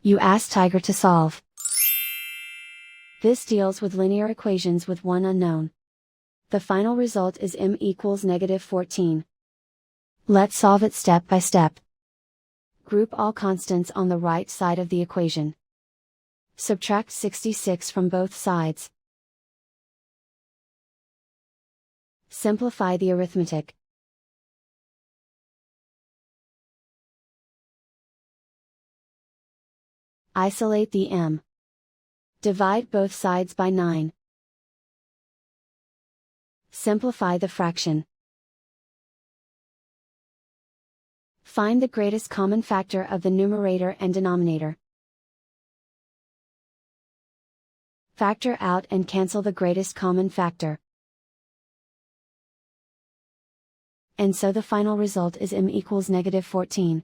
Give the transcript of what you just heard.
You ask Tiger to solve. This deals with linear equations with one unknown. The final result is m equals -14. Let's solve it step by step. Group all constants on the right side of the equation. Subtract 66 from both sides. Simplify the arithmetic. Isolate the m. Divide both sides by 9. Simplify the fraction. Find the greatest common factor of the numerator and denominator. Factor out and cancel the greatest common factor. And so the final result is m equals -14.